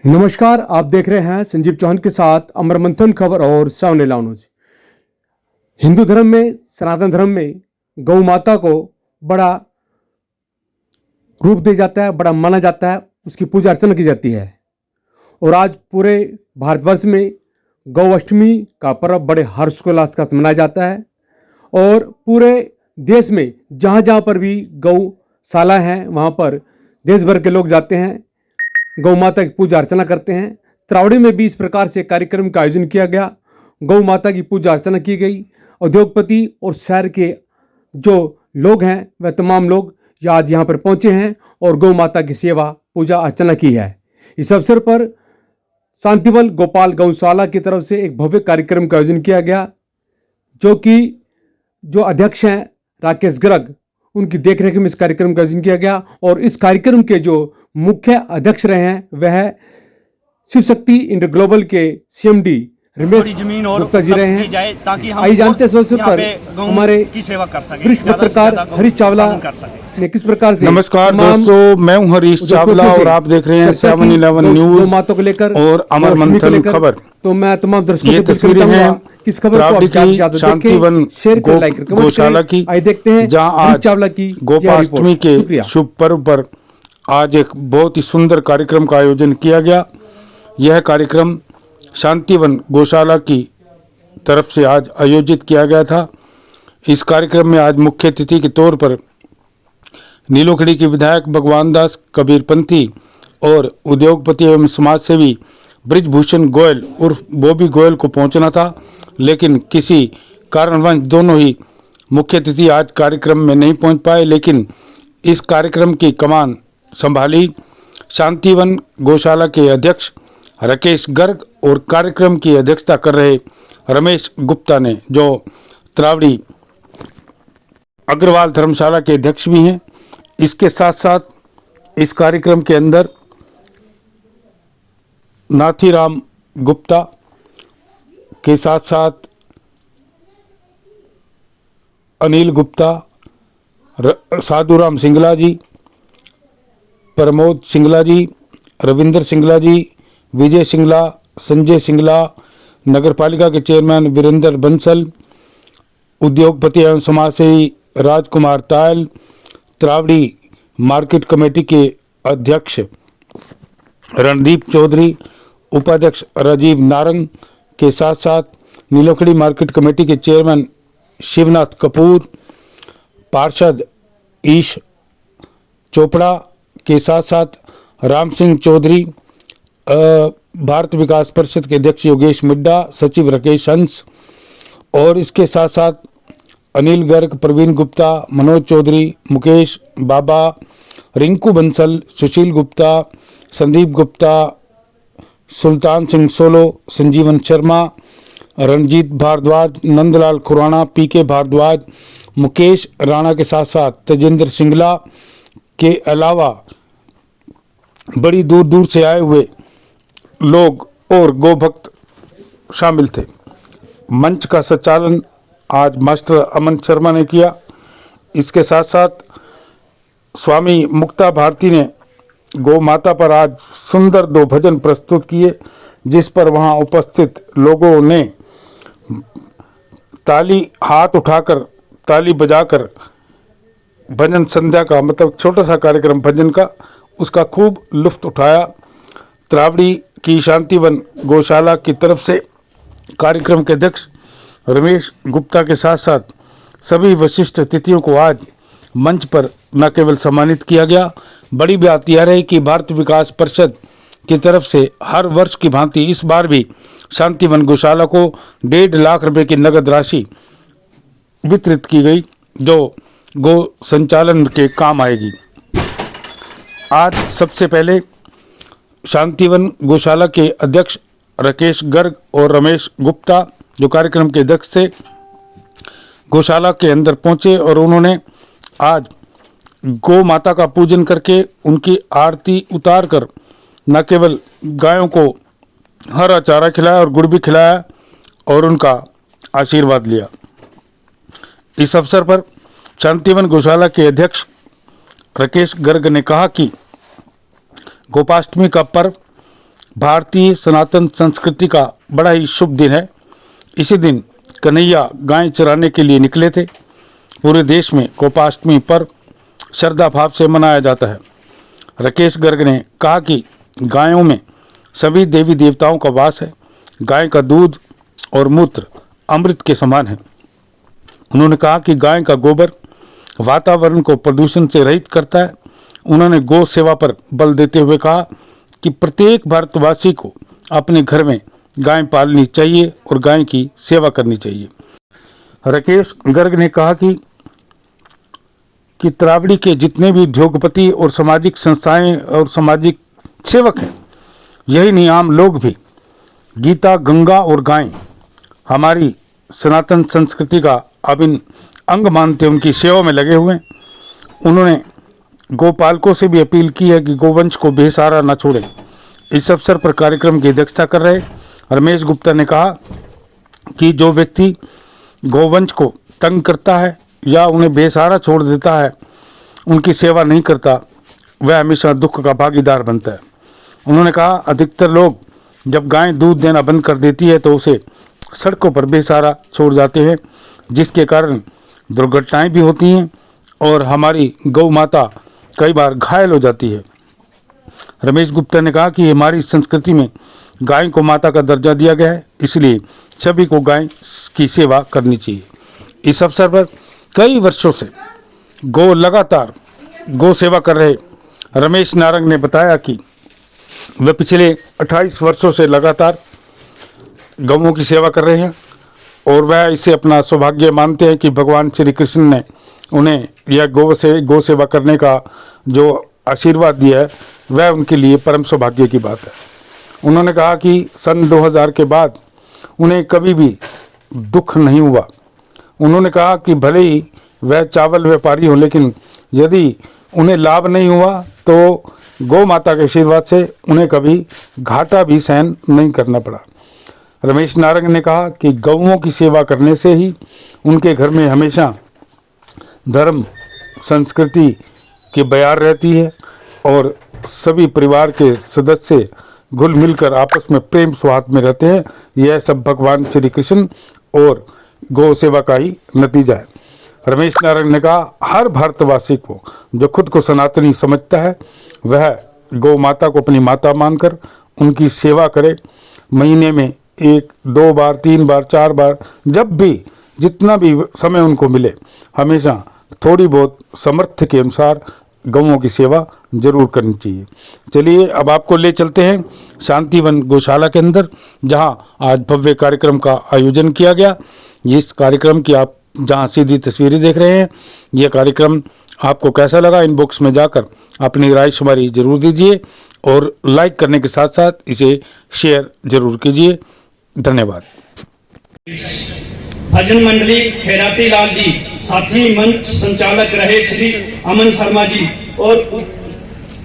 नमस्कार, आप देख रहे हैं संजीव चौहान के साथ अमर मंथन खबर और सावने न्यूज। हिंदू धर्म में, सनातन धर्म में गौ माता को बड़ा रूप दिया जाता है, बड़ा माना जाता है, उसकी पूजा अर्चना की जाती है। और आज पूरे भारतवर्ष में गौ अष्टमी का पर्व बड़े हर्षोल्लास के साथ मनाया जाता है। और पूरे देश में जहाँ जहाँ पर भी गौशाला हैं वहाँ पर देश भर के लोग जाते हैं, गौ माता की पूजा अर्चना करते हैं। त्रावड़ी में भी इस प्रकार से कार्यक्रम का आयोजन किया गया। गौ माता की पूजा अर्चना की गई। उद्योगपति और शहर के जो लोग हैं वह तमाम लोग आज यहाँ पर पहुँचे हैं और गौ माता की सेवा पूजा अर्चना की है। इस अवसर पर शांतिवन गोपाल गौशाला की तरफ से एक भव्य कार्यक्रम का आयोजन किया गया, जो अध्यक्ष हैं राकेश गर्ग, उनकी देखरेख में इस कार्यक्रम का आयोजन किया गया। और इस कार्यक्रम के जो मुख्य अध्यक्ष रहे हैं वह शिव शक्ति इंडिया ग्लोबल के सीएमडी रमेश गुप्ता जी रहे हैं। आइए जानते हैं इस पर हमारे वरिष्ठ पत्रकार हरीश चावला ने किस प्रकार से। नमस्कार दोस्तों, मैं हूं हरीश चावला और आप देख रहे हैं 7/11 न्यूज मातों को लेकर और अमर मंथन खबर। तो मैं तमाम दर्शकों ये तस्वीरें हैं किस खबर को शांतिवन गौशाला की। आइए देखते हैं जहां आज चावला की गोपाष्टमी के शुभ पर्व पर आज एक बहुत ही सुंदर कार्यक्रम का आयोजन किया गया। यह कार्यक्रम शांतिवन गौशाला की तरफ से आज आयोजित किया गया था। इस कार्यक्रम में आज मुख्य अतिथि के तौर पर नीलोखड़ी के विधायक भगवान दास कबीरपंथी और उद्योगपति एवं समाजसेवी ब्रिजभूषण गोयल उर्फ बॉबी गोयल को पहुंचना था, लेकिन किसी कारणवश दोनों ही मुख्य अतिथि आज कार्यक्रम में नहीं पहुंच पाए। लेकिन इस कार्यक्रम की कमान संभाली शांतिवन गौशाला के अध्यक्ष राकेश गर्ग और कार्यक्रम की अध्यक्षता कर रहे रमेश गुप्ता ने, जो त्रावड़ी अग्रवाल धर्मशाला के अध्यक्ष भी हैं। इसके साथ साथ इस कार्यक्रम के अंदर नाथीराम गुप्ता के साथ साथ अनिल गुप्ता, साधुराम सिंगला जी, प्रमोद सिंगला जी, रविंदर सिंगला जी, विजय सिंगला, संजय सिंगला, नगरपालिका के चेयरमैन वीरेंद्र बंसल, उद्योगपति एवं समाजसेवी राजकुमार तायल, त्रावड़ी मार्केट कमेटी के अध्यक्ष रणदीप चौधरी, उपाध्यक्ष राजीव नारंग के साथ साथ नीलोखड़ी मार्केट कमेटी के चेयरमैन शिवनाथ कपूर, पार्षद ईश चोपड़ा के साथ साथ राम सिंह चौधरी, भारत विकास परिषद के अध्यक्ष योगेश मिड्डा, सचिव राकेश हंस और इसके साथ साथ अनिल गर्ग, प्रवीण गुप्ता, मनोज चौधरी, मुकेश बाबा, रिंकू बंसल, सुशील गुप्ता, संदीप गुप्ता, सुल्तान सिंह सोलो, संजीवन शर्मा, रणजीत भारद्वाज, नंदलाल खुराना, पीके भारद्वाज, मुकेश राणा के साथ साथ तेजेंद्र सिंगला के अलावा बड़ी दूर दूर से आए हुए लोग और गोभक्त शामिल थे। मंच का संचालन आज मास्टर अमन शर्मा ने किया। इसके साथ साथ स्वामी मुक्ता भारती ने गौ माता पर आज सुंदर 2 भजन प्रस्तुत किए, जिस पर वहां उपस्थित लोगों ने ताली हाथ उठाकर, ताली बजाकर भजन संध्या का मतलब छोटा सा कार्यक्रम भजन का, उसका खूब लुत्फ उठाया। त्रावड़ी की शांतिवन गौशाला की तरफ से कार्यक्रम के अध्यक्ष रमेश गुप्ता के साथ साथ सभी विशिष्ट अतिथियों को आज मंच पर न केवल सम्मानित किया गया, बड़ी बात यह रही कि भारत विकास परिषद की तरफ से हर वर्ष की भांति इस बार भी शांतिवन गौशाला को 1.5 लाख रुपए की नगद राशि वितरित की गई, जो गौ संचालन के काम आएगी। आज सबसे पहले शांतिवन गौशाला के अध्यक्ष राकेश गर्ग और रमेश गुप्ता, जो कार्यक्रम के अध्यक्ष थे, गौशाला के अंदर पहुंचे और उन्होंने आज गौ माता का पूजन करके उनकी आरती उतार कर न केवल गायों को हरा चारा खिलाया और गुड़ भी खिलाया और उनका आशीर्वाद लिया। इस अवसर पर शांतिवन गौशाला के अध्यक्ष राकेश गर्ग ने कहा कि गोपाष्टमी का पर्व भारतीय सनातन संस्कृति का बड़ा ही शुभ दिन है। इसी दिन कन्हैया गाय चराने के लिए निकले थे। पूरे देश में गोपाष्टमी पर्व श्रद्धा भाव से मनाया जाता है। राकेश गर्ग ने कहा कि गायों में सभी देवी देवताओं का वास है। गाय का दूध और मूत्र अमृत के समान है। उन्होंने कहा कि गाय का गोबर वातावरण को प्रदूषण से रहित करता है। उन्होंने गौ सेवा पर बल देते हुए कहा कि प्रत्येक भारतवासी को अपने घर में गाय पालनी चाहिए और गाय की सेवा करनी चाहिए। राकेश गर्ग ने कहा कि तरावड़ी के जितने भी उद्योगपति और सामाजिक संस्थाएं और सामाजिक सेवक हैं, यही नहीं आम लोग भी गीता, गंगा और गाय हमारी सनातन संस्कृति का अभिन्न अंग मानते उनकी सेवा में लगे हुए हैं। उन्होंने गोपालकों से भी अपील की है कि गोवंश को बेसहारा न छोड़ें। इस अवसर पर कार्यक्रम की अध्यक्षता कर रहे रमेश गुप्ता ने कहा कि जो व्यक्ति गोवंश को तंग करता है या उन्हें बेसहारा छोड़ देता है, उनकी सेवा नहीं करता, वह हमेशा दुख का भागीदार बनता है। उन्होंने कहा अधिकतर लोग जब गाय दूध देना बंद कर देती है तो उसे सड़कों पर बेसहारा छोड़ जाते हैं, जिसके कारण दुर्घटनाएं भी होती हैं और हमारी गौ माता कई बार घायल हो जाती है। रमेश गुप्ता ने कहा कि हमारी संस्कृति में गाय को माता का दर्जा दिया गया है, इसलिए सभी को गाय की सेवा करनी चाहिए। इस अवसर पर कई वर्षों से लगातार गौ सेवा कर रहे रमेश नारंग ने बताया कि वे पिछले 28 वर्षों से लगातार गौओं की सेवा कर रहे हैं और वह इसे अपना सौभाग्य मानते हैं कि भगवान श्री कृष्ण ने उन्हें यह गौ सेवा करने का जो आशीर्वाद दिया है, वह उनके लिए परम सौभाग्य की बात है। उन्होंने कहा कि सन 2000 के बाद उन्हें कभी भी दुख नहीं हुआ। उन्होंने कहा कि भले ही वह चावल व्यापारी हो, लेकिन यदि उन्हें लाभ नहीं हुआ तो गौ माता के आशीर्वाद से उन्हें कभी घाटा भी सहन नहीं करना पड़ा। रमेश नारंग ने कहा कि गौओं की सेवा करने से ही उनके घर में हमेशा धर्म संस्कृति की बयार रहती है और सभी परिवार के सदस्य घुल मिलकर आपस में प्रेम सौहार्द में रहते हैं। यह सब भगवान श्री कृष्ण और गौ सेवा का ही नतीजा है। रमेश नारायण ने कहा हर भारतवासी को जो खुद को सनातनी समझता है वह गौ माता को अपनी माता मानकर उनकी सेवा करे। महीने में 1, 2 बार, 3 बार, 4 बार, जब भी जितना भी समय उनको मिले, हमेशा थोड़ी बहुत समर्थ के अनुसार गौओं की सेवा जरूर करनी चाहिए। चलिए अब आपको ले चलते हैं शांतिवन गौशाला के अंदर, जहां आज भव्य कार्यक्रम का आयोजन किया गया। इस कार्यक्रम की आप जहां सीधी तस्वीरें देख रहे हैं, यह कार्यक्रम आपको कैसा लगा इनबॉक्स में जाकर अपनी राय शुमारी जरूर दीजिए और लाइक करने के साथ साथ इसे शेयर जरूर कीजिए। धन्यवाद। भजन मंडली खैराती लाल जी, साथी मंच संचालक रहे श्री अमन शर्मा जी और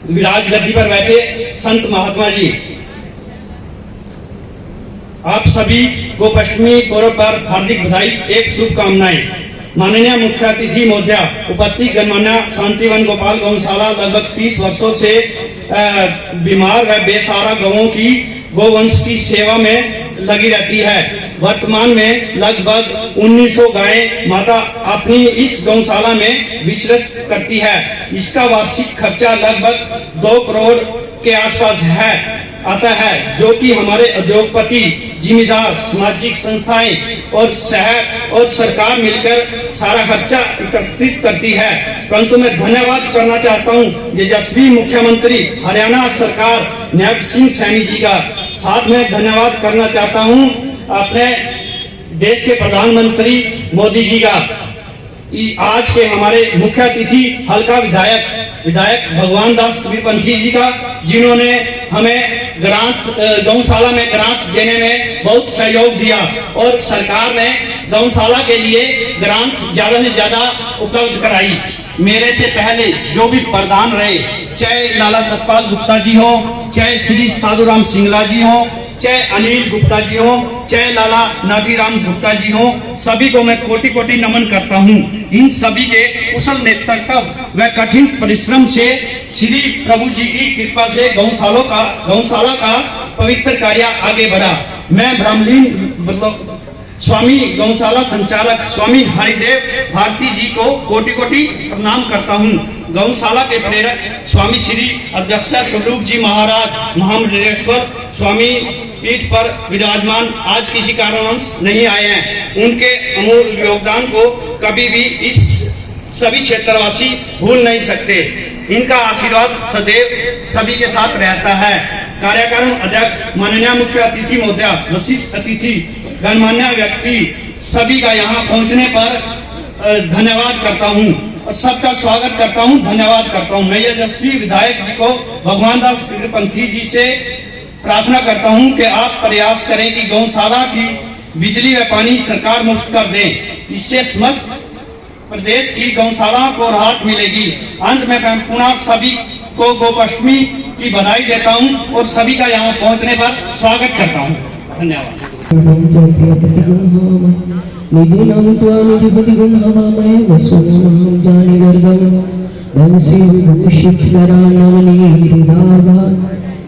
विराज गद्दी पर बैठे संत महात्मा जी, आप सभी गोपाष्टमी पर्व पर हार्दिक बधाई, एक शुभकामनाएं। माननीय मुख्य अतिथि महोदया, उपस्थित गणमान्य शांतिवन गोपाल गौशाला लगभग 30 वर्षों से बीमार व बेसहारा गौओं की गोवंश की सेवा में लगी रहती है। वर्तमान में लगभग 1900 गायें माता अपनी इस गौशाला में विचरित करती है। इसका वार्षिक खर्चा लगभग 2 करोड़ के आसपास आता है, जो कि हमारे उद्योगपति, जिम्मेदार सामाजिक संस्थाएं और शहर और सरकार मिलकर सारा खर्चा एकत्रित करती है। परंतु मैं धन्यवाद करना चाहता हूं यशस्वी मुख्यमंत्री हरियाणा सरकार नायब सिंह सैनी जी का। साथ में धन्यवाद करना चाहता हूं अपने देश के प्रधानमंत्री मोदी जी का। आज के हमारे मुख्य अतिथि हल्का विधायक भगवान दास कबीरपंथी जी का, जिन्होंने हमें गौशाला में ग्रांट देने में बहुत सहयोग दिया और सरकार ने गौशाला के लिए ग्रांट ज्यादा से ज्यादा उपलब्ध कराई। मेरे से पहले जो भी प्रधान रहे, चाहे लाला सतपाल गुप्ता जी हो, चाहे श्री साधुराम सिंगला जी हो, चाहे अनिल गुप्ता जी हो, चाहे लाला नाथीराम गुप्ता जी हो, सभी को मैं कोटि कोटि नमन करता हूं। इन सभी के कुशल नेतृत्व व कठिन परिश्रम से श्री प्रभु जी की कृपा से गौशाला का पवित्र कार्य आगे बढ़ा। मैं ब्राह्मलीन मतलब स्वामी गौशाला संचालक स्वामी हरिदेव भारती जी को कोटि कोटि प्रणाम करता हूँ। गौशाला के प्रेरक स्वामी श्री अध्यक्ष स्वरूप जी महाराज महामंडलेश्वर स्वामी पीठ पर विराजमान आज किसी कारणवश नहीं आए हैं। उनके अमूल्य योगदान को कभी भी इस सभी क्षेत्रवासी भूल नहीं सकते। इनका आशीर्वाद सदैव सभी के साथ रहता है। कार्यक्रम अध्यक्ष माननीय मुख्य अतिथि महोदय, विशिष्ट अतिथि, गणमान्य व्यक्ति सभी का यहाँ पहुँचने पर धन्यवाद करता हूँ और सबका स्वागत करता हूँ, धन्यवाद करता हूँ। मैं यशस्वी विधायक जी को भगवान दास पंथी जी से प्रार्थना करता हूँ कि आप प्रयास करें कि गौशाला की बिजली व पानी सरकार मुफ्त कर दे। इससे समस्त प्रदेश की गौशाला को राहत मिलेगी। अंत में मैं पुनः सभी को गोपाष्टमी की बधाई देता हूँ और सभी का यहाँ पहुँचने पर स्वागत करता हूँ। धन्यवाद।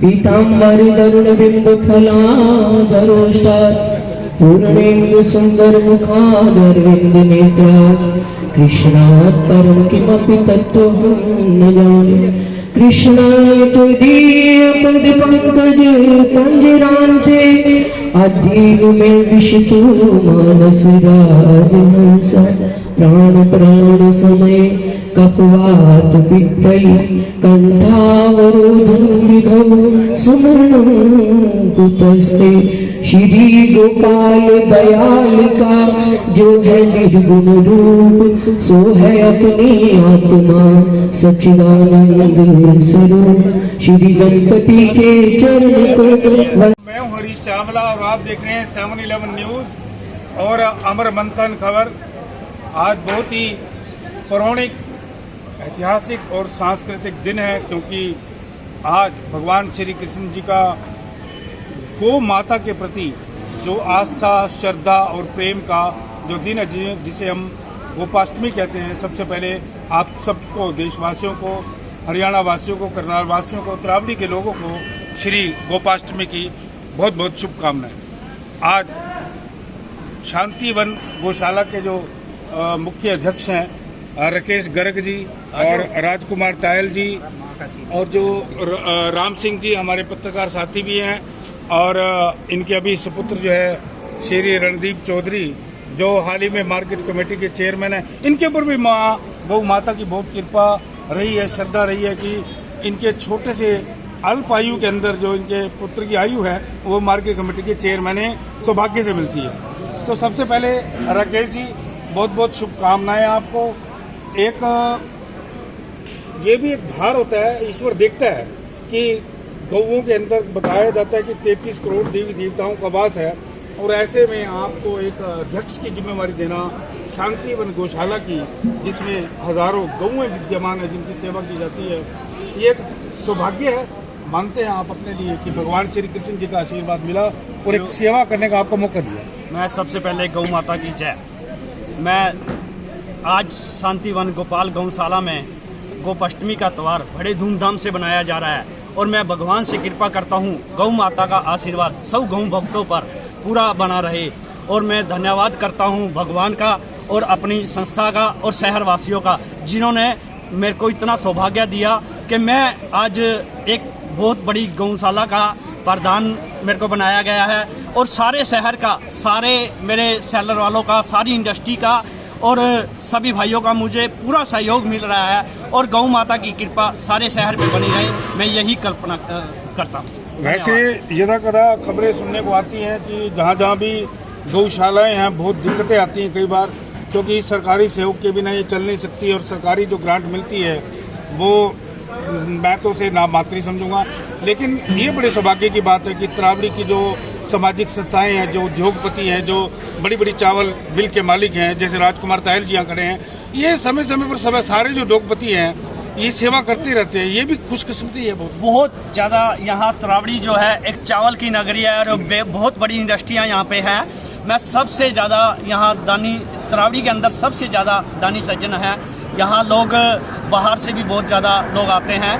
पीताम्बर तरुण बिंब फलाधरोष्टात् पूर्णेन्दु सुंदर मुखादरविंद नेत्रा कृष्णात् परं किमपि तत्त्वं न जाने। कृष्णाय त्वदीय पद पंकज पंजरान्ते अधीर में विशितु मानस राजहंस प्राण प्राण समय कफवात पित्तै कंठावरोधं विधौ सुमरणं कुतस्ते। श्री गोपाल दयाल का जो है निर्गुण रूप सो है अपनी आत्मा सच्चिदानंद स्वरूप। श्री गणपति के चरण को मैं हूं हरीश चावला और आप देख रहे हैं 7-11 न्यूज और अमर मंथन खबर। आज बहुत ही पौराणिक, ऐतिहासिक और सांस्कृतिक दिन है, क्योंकि आज भगवान श्री कृष्ण जी का गौ माता के प्रति जो आस्था, श्रद्धा और प्रेम का जो दिन है, जिसे हम गोपाष्टमी कहते हैं। सबसे पहले आप सबको, देशवासियों को, हरियाणा वासियों को, करनाल वासियों को, तरावड़ी के लोगों को श्री गोपाष्टमी की बहुत बहुत शुभकामनाएं। आज शांतिवन गौशाला के जो मुख्य अध्यक्ष हैं राकेश गर्ग जी और राजकुमार तायल जी और जो राम सिंह जी हमारे पत्रकार साथी भी हैं, और इनके अभी सुपुत्र जो है श्री रणदीप चौधरी जो हाल ही में मार्केट कमेटी के चेयरमैन हैं। इनके ऊपर भी गौ माता की बहुत कृपा रही है, श्रद्धा रही है कि इनके छोटे से अल्प आयु के अंदर जो इनके पुत्र की आयु है वो मार्केट कमेटी के चेयरमैन है, सौभाग्य से मिलती है। तो सबसे पहले राकेश जी बहुत बहुत शुभकामनाएं आपको। एक ये भी एक भार होता है, ईश्वर देखता है कि गौओं के अंदर बताया जाता है कि 33 करोड़ देवी देवताओं का वास है, और ऐसे में आपको एक अध्यक्ष की जिम्मेवारी देना शांतिवन गौशाला की, जिसमें हजारों गौएं विद्यमान है जिनकी सेवा की जाती है, ये एक सौभाग्य है। मानते हैं आप अपने लिए कि भगवान श्री कृष्ण जी का आशीर्वाद मिला और एक सेवा करने का आपको मौका दिया। मैं सबसे पहले गौ माता की जय। मैं आज शांतिवन गोपाल गौशाला में गोपाष्टमी का त्यौहार बड़े धूमधाम से बनाया जा रहा है, और मैं भगवान से कृपा करता हूँ गौ माता का आशीर्वाद सब गौ भक्तों पर पूरा बना रहे। और मैं धन्यवाद करता हूँ भगवान का और अपनी संस्था का और शहरवासियों का, जिन्होंने मेरे को इतना सौभाग्य दिया कि मैं आज एक बहुत बड़ी गौशाला का प्रधान मेरे को बनाया गया है, और सारे शहर का, सारे मेरे सेलर वालों का, सारी इंडस्ट्री का और सभी भाइयों का मुझे पूरा सहयोग मिल रहा है, और गौ माता की कृपा सारे शहर पे बनी रहे, मैं यही कल्पना करता हूँ। वैसे यदा कदा खबरें सुनने को आती हैं कि जहाँ जहाँ भी गौशालाएं हैं बहुत दिक्कतें आती हैं कई बार, क्योंकि सरकारी सहयोग के बिना ये चल नहीं सकती, और सरकारी जो ग्रांट मिलती है वो मैं तो उसे नाम मात्र ही समझूंगा। लेकिन ये बड़े सौभाग्य की बात है कि तरावड़ी की जो सामाजिक संस्थाएं हैं, जो उद्योगपति हैं, जो बड़ी बड़ी चावल मिल के मालिक हैं, जैसे राजकुमार तायल जी यहाँ खड़े हैं, ये समय समय पर सारे जो उद्योगपति हैं ये सेवा करते रहते हैं। ये भी खुशकिस्मती है बहुत ज़्यादा। यहाँ तरावड़ी जो है एक चावल की नगरी है, और बहुत बड़ी इंडस्ट्रियाँ यहाँ पे हैं। मैं सबसे ज़्यादा यहाँ दानी, तरावड़ी के अंदर सबसे ज़्यादा दानी सज्जन है। यहाँ लोग बाहर से भी बहुत ज़्यादा लोग आते हैं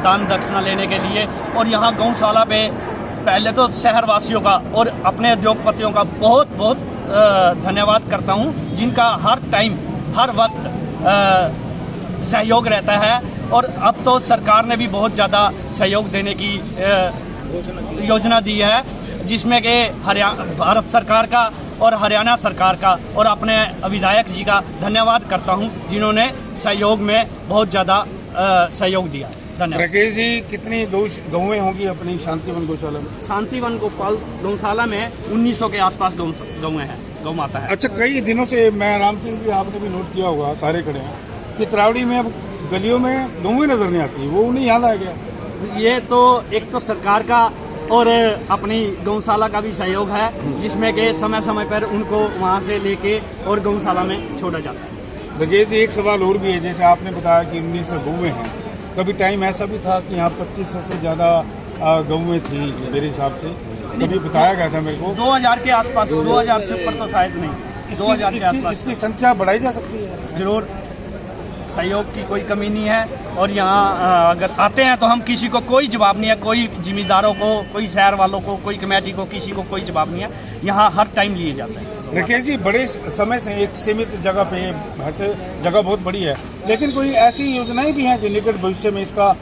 दान दक्षिणा लेने के लिए, और यहाँ गौशाला पे पहले तो शहरवासियों का और अपने उद्योगपतियों का बहुत बहुत धन्यवाद करता हूँ, जिनका हर टाइम हर वक्त सहयोग रहता है। और अब तो सरकार ने भी बहुत ज़्यादा सहयोग देने की योजना दी है, जिसमें कि भारत सरकार का और हरियाणा सरकार का और अपने विधायक जी का धन्यवाद करता हूं, जिन्होंने सहयोग में बहुत ज़्यादा सहयोग दिया। धन्यवाद। राकेश जी, कितनी गौएं होंगी अपनी शांतिवन गौशाला में? शांतिवन गोपाल गौशाला में 1900 के आसपास गौएं हैं, गौ माता है। अच्छा, कई दिनों से मैं राम सिंह जी, आपने भी नोट किया होगा, सारे खड़े हैं कि तरावड़ी में अब गलियों में गौएं नजर नहीं आती, वो उन्हें याद आ गया। ये तो एक तो सरकार का और अपनी गौशाला का भी सहयोग है, जिसमें कि समय समय पर उनको वहाँ से लेके और गौशाला में छोड़ा जाता है। राकेश जी, एक सवाल और भी है, जैसे आपने बताया कि 1900 गौएं हैं, कभी टाइम ऐसा भी था कि यहाँ 2500 से ज़्यादा गौएं थी मेरे हिसाब से, कभी बताया गया था मेरे को 2000 के आसपास, 2000 से ऊपर तो शायद नहीं, 2000 के आसपास। इसकी संख्या बढ़ाई जा सकती है जरूर, सहयोग की कोई कमी नहीं है। और यहाँ अगर आते हैं तो हम किसी को कोई जवाब नहीं है, कोई जिम्मेदारों को, कोई शहर वालों को, कोई कमेटी को, किसी को कोई जवाब नहीं है। यहाँ हर टाइम लिए जाते हैं। राकेश जी, बड़े समय से एक सीमित जगह पे, वैसे जगह बहुत बड़ी है, लेकिन कोई ऐसी योजनाएं भी हैं कि निकट भविष्य में इसका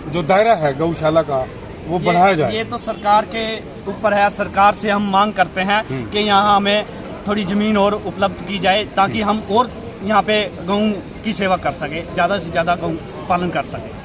जो दायरा है गौशाला का वो बढ़ाया जाए? ये तो सरकार के ऊपर है। सरकार से हम मांग करते हैं कि यहाँ हमें थोड़ी जमीन और उपलब्ध की जाए, ताकि हम और यहाँ पे गऊ की सेवा कर सके, ज़्यादा से ज़्यादा गऊ पालन कर सके।